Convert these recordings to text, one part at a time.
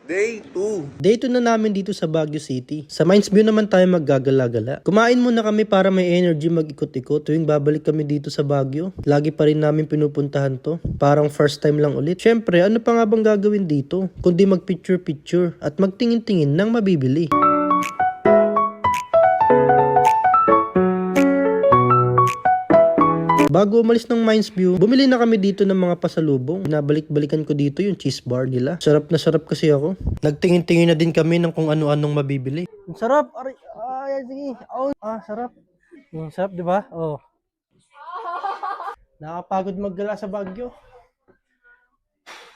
Day 2. Day 2 na namin dito sa Baguio City. Sa Mines View naman tayo maggagala-gala. Kumain muna kami para may energy mag-ikot-ikot tuwing babalik kami dito sa Baguio. Lagi pa rin namin pinupuntahan to. Parang first time lang ulit. Syempre, ano pa nga bang gagawin dito? Kundi mag-picture-picture at magtingin-tingin ng mabibili. Bago umalis ng Mines View, bumili na kami dito ng mga pasalubong. Binabalik-balikan ko dito yung cheese bar nila. Sarap na sarap kasi ako. Nagtingin-tingin na din kami ng kung ano-anong mabibili. Ang sarap! Aray! Ay, sige! Oh, sarap! Sarap, di ba? Oh. Nakapagod maggala sa Baguio.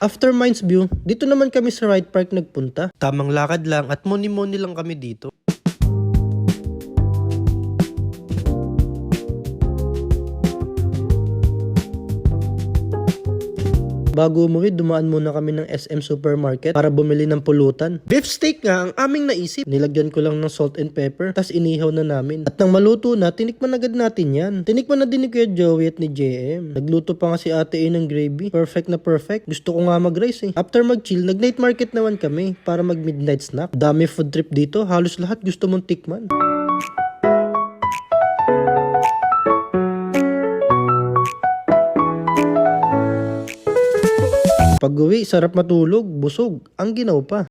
After Mines View, dito naman kami sa Ride Park nagpunta. Tamang lakad lang at moni-moni lang kami dito. Bago umuwi, dumaan muna kami ng SM Supermarket para bumili ng pulutan. Beef steak nga ang aming naisip. Nilagyan ko lang ng salt and pepper, tas inihaw na namin. At nang maluto na, tinikman agad natin yan. Tinikman na din ni Kuya Joey at ni JM. Nagluto pa nga si Ate A ng gravy. Perfect na perfect. Gusto ko nga mag-rice eh. After mag-chill, nag-night market naman kami para mag-midnight snack. Dami food trip dito. Halos lahat gusto mong tikman. Pag-uwi, sarap matulog, busog, ang ginaw pa.